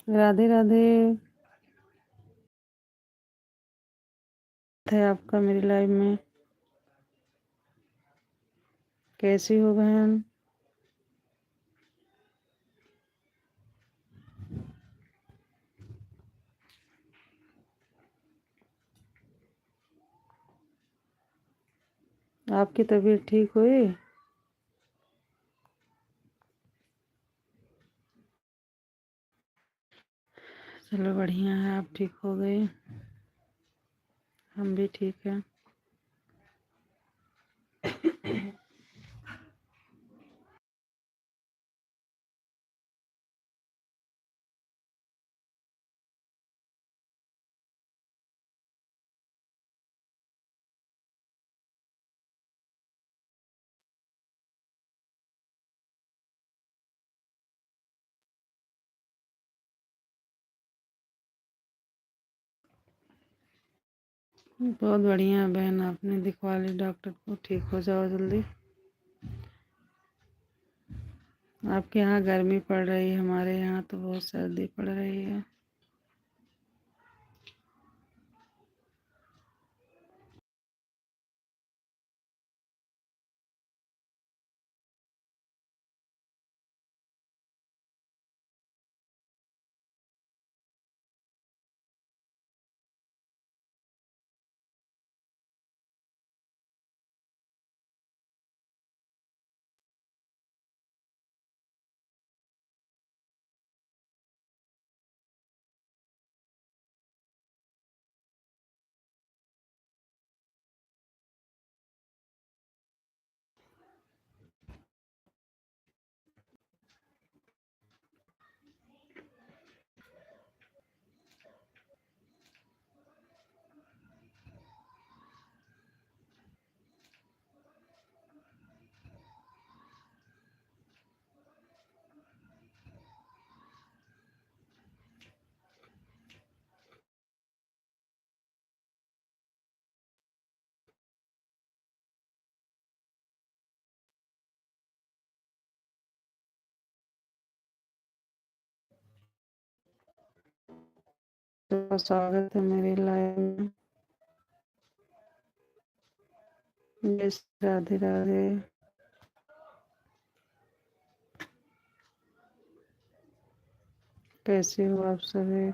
राधे राधे। है आपका मेरी लाइफ में। कैसी हो बहन? आपकी तबीयत ठीक हुई? चलो बढ़िया है, आप ठीक हो गए। हम भी ठीक हैं। बहुत बढ़िया बहन, आपने दिखवा ली डॉक्टर को। ठीक हो जाओ जल्दी। आपके यहाँ गर्मी पड़ रही है, हमारे यहाँ तो बहुत सर्दी पड़ रही है। तो स्वागत है मेरी लाइफ में। यस, राधे राधे। कैसे हो आप सभी?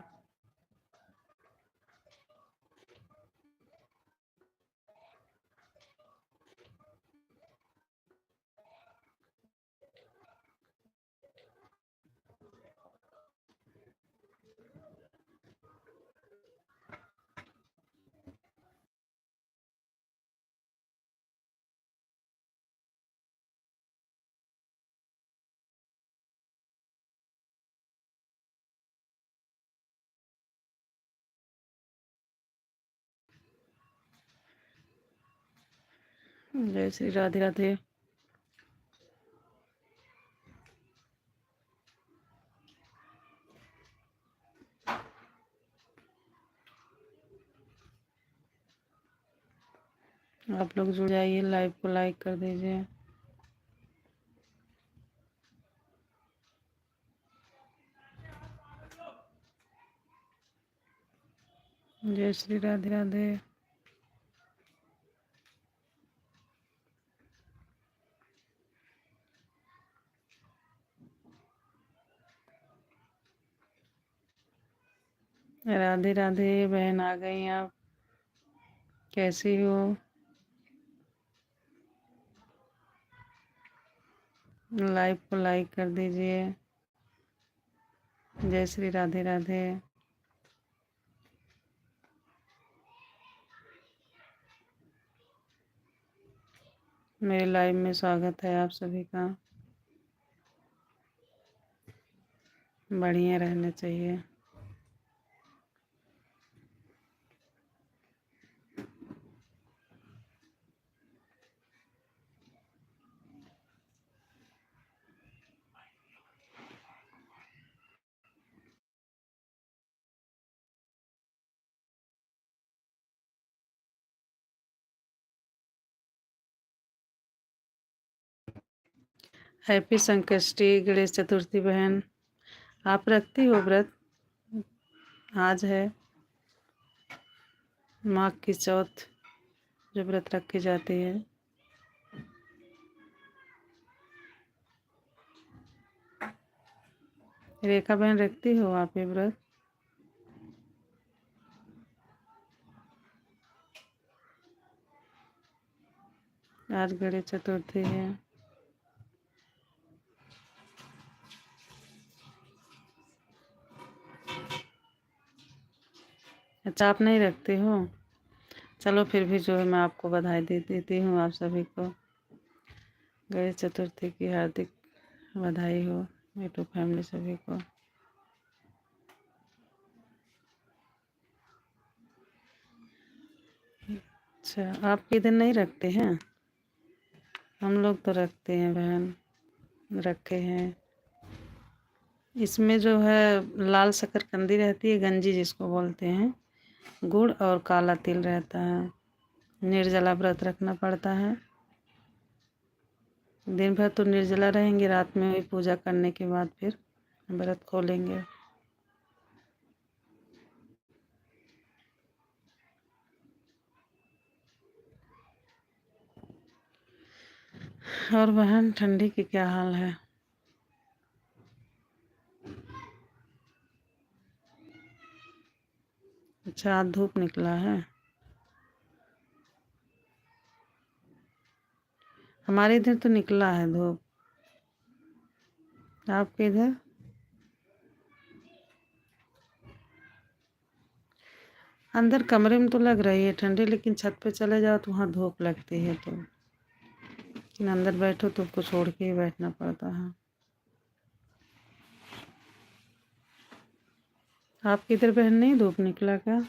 जय श्री राधे राधे। आप लोग जुड़ जाइए, लाइव को लाइक कर दीजिए। जय श्री राधे राधे। राधे राधे बहन, आ गई आप? कैसी हो? लाइव को लाइक कर दीजिए। जय श्री राधे राधे। मेरे लाइव में स्वागत है आप सभी का। बढ़िया रहना चाहिए। हैप्पी संकष्टी गणेश चतुर्थी बहन। आप रखती हो व्रत? आज है माघ की चौथ, जो व्रत रखी जाती है। रेखा बहन, रखती हो आप ये व्रत? आज गणेश चतुर्थी है। अच्छा, आप नहीं रखते हो? चलो फिर भी जो है मैं आपको बधाई दे देती हूँ। आप सभी को गणेश चतुर्थी की हार्दिक बधाई हो, यूट्यूब फैमिली सभी को। अच्छा, आप किस दिन नहीं रखते हैं? हम लोग तो रखते हैं बहन, रखे हैं। इसमें जो है लाल शकरकंदी रहती है, गंजी जिसको बोलते हैं, गुड़ और काला तिल रहता है। निर्जला व्रत रखना पड़ता है। दिन भर तो निर्जला रहेंगे, रात में वही पूजा करने के बाद फिर व्रत खोलेंगे। और बहन, ठंडी की क्या हाल है? अच्छा, आज धूप निकला है। हमारे इधर तो निकला है धूप। आपके इधर? अंदर कमरे में तो लग रही है ठंडी, लेकिन छत पे चले जाओ तो वहाँ धूप लगती है। तो लेकिन अंदर बैठो तो उसको छोड़ के ही बैठना पड़ता है। आपकी इधर बहन नहीं धूप निकला क्या?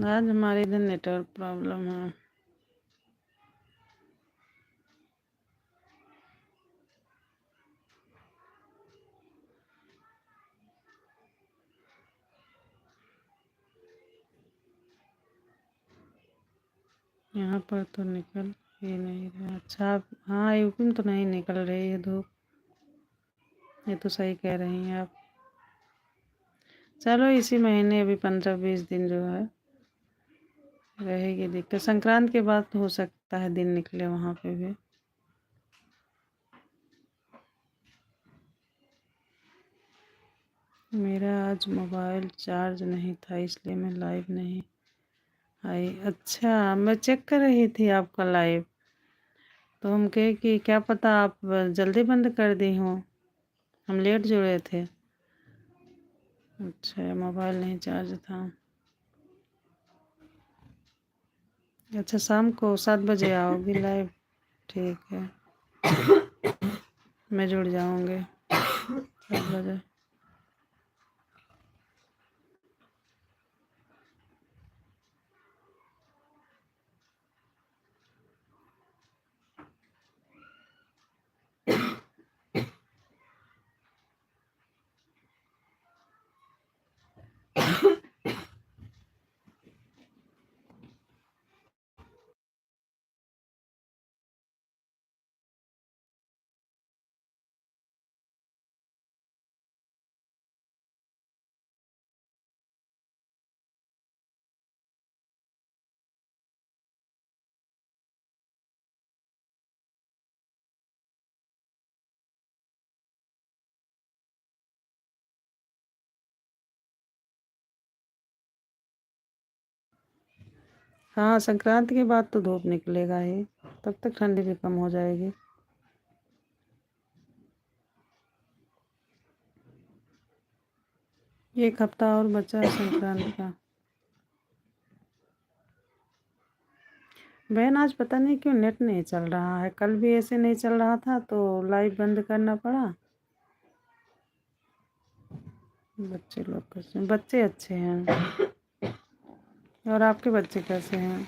आज हमारे इधर नेटवर्क प्रॉब्लम है। यहाँ पर तो निकल ही नहीं रहा। अच्छा, हाँ, यूपी में तो नहीं निकल रही है धूप। ये तो सही कह रही हैं आप। चलो, इसी महीने अभी 15-20 दिन जो है रहेगी दिक्कत। संक्रांत के बाद हो सकता है दिन निकले वहाँ पे भी। मेरा आज मोबाइल चार्ज नहीं था, इसलिए मैं लाइव नहीं आई। अच्छा, मैं चेक कर रही थी आपका लाइव, तो हम कहे कि क्या पता आप जल्दी बंद कर दी हो, हम लेट जुड़े थे। अच्छा, मोबाइल नहीं चार्ज था। अच्छा, शाम को 7 बजे आओगी लाइव? ठीक है, मैं जुड़ जाऊंगी 7 बजे। हाँ, संक्रांति के बाद तो धूप निकलेगा ही, तब तक ठंडी भी कम हो जाएगी। एक हफ्ता और बचा है संक्रांति का। बहन, आज पता नहीं क्यों नेट नहीं चल रहा है। कल भी ऐसे नहीं चल रहा था तो लाइव बंद करना पड़ा। बच्चे लोग कैसे? बच्चे अच्छे हैं। और आपके बच्चे कैसे हैं?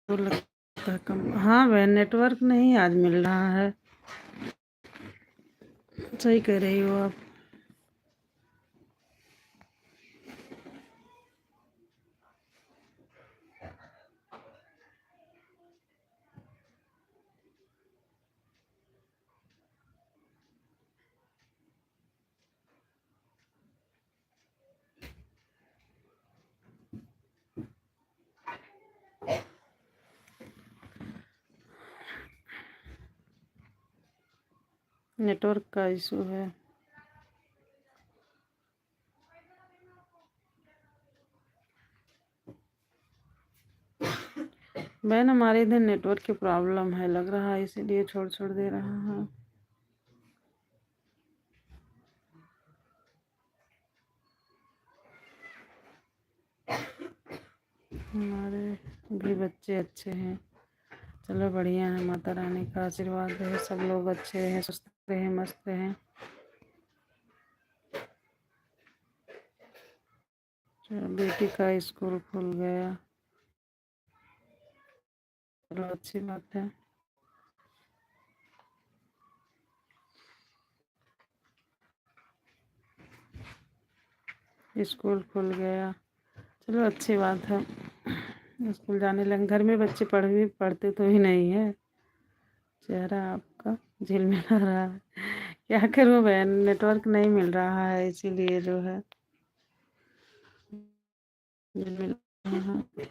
तो लगता है कम। हाँ बहन, नेटवर्क नहीं आज मिल रहा है। सही कह रही हो आप। नेटवर्क का इशू है। बहन हमारे इधर नेटवर्क की प्रॉब्लम है लग रहा है, इसीलिए छोड़ छोड़ दे रहा है। हमारे भी बच्चे अच्छे हैं। चलो बढ़िया है, माता रानी का आशीर्वाद है, सब लोग अच्छे हैं, स्वस्थ रहे, मस्त हैं। चलो, बेटी का स्कूल खुल गया, चलो अच्छी बात है। स्कूल खुल गया, चलो अच्छी बात है। स्कूल जाने लगे। घर में बच्चे पढ़ते तो ही नहीं है। चेहरा आपका झिलमिला रहा है। क्या करूँ बहन, नेटवर्क नहीं मिल रहा है, इसीलिए जो है झिलमिला रहा है।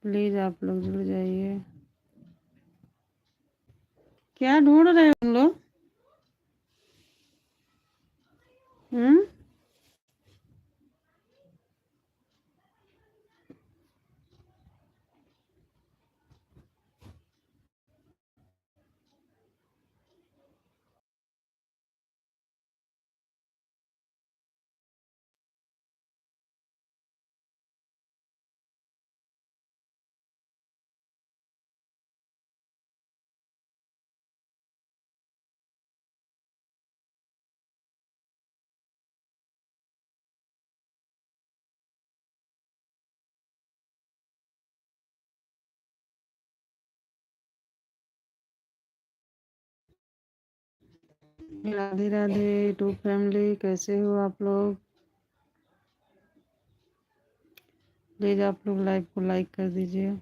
प्लीज़ आप लोग जुड़ जाइए। क्या ढूंढ रहे हो तुम लोग? हम्म। राधे राधे यूट्यूब फैमिली, कैसे हो आप लोग? प्लीज़ आप लोग लाइव को लाइक कर दीजिए।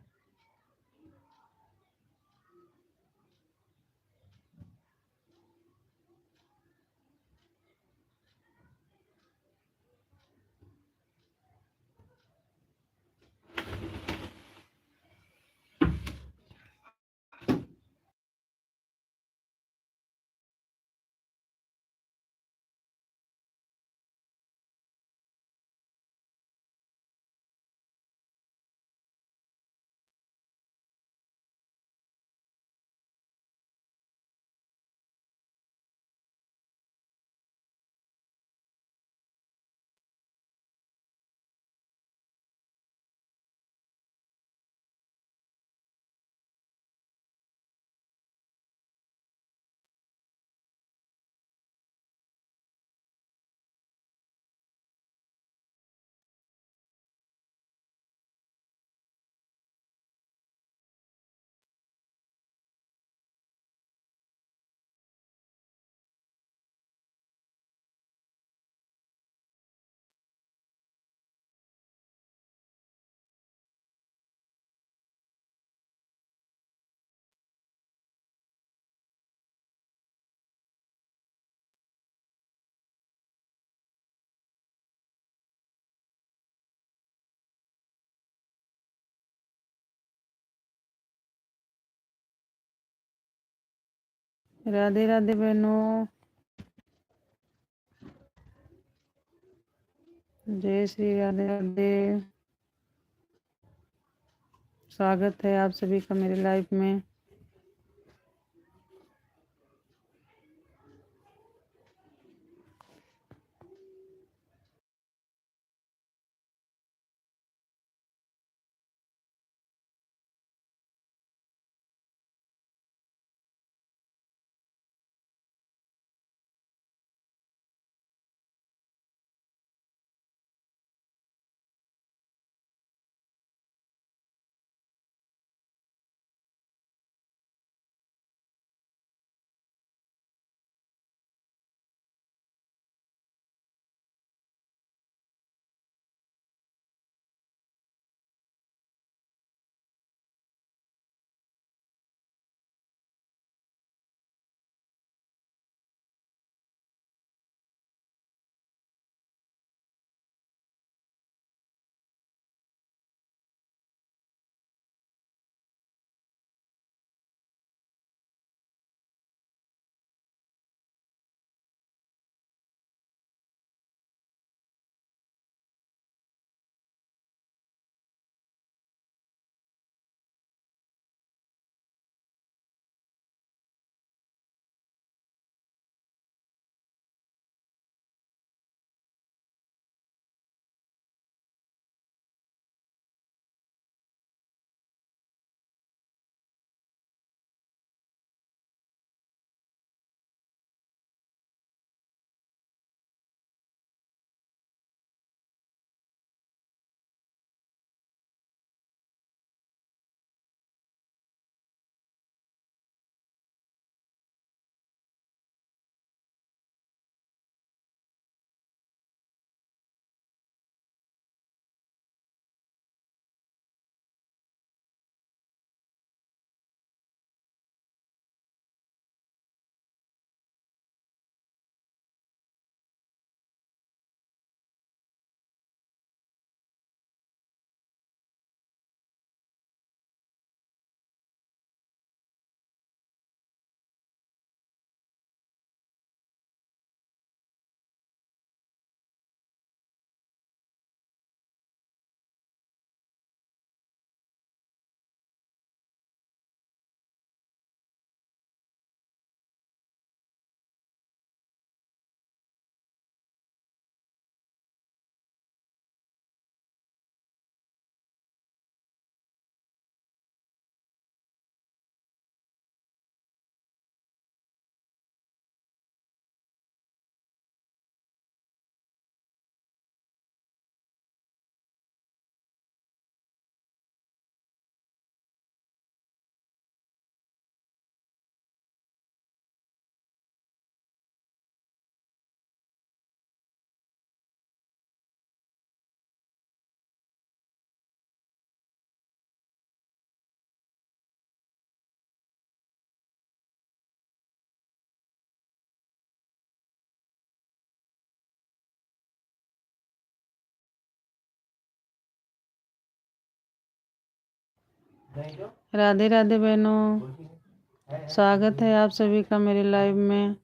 राधे राधे बहनों, जय श्री राधे राधे। स्वागत है आप सभी का मेरे लाइफ में। राधे राधे बहनों, स्वागत है आप सभी का मेरे लाइव में।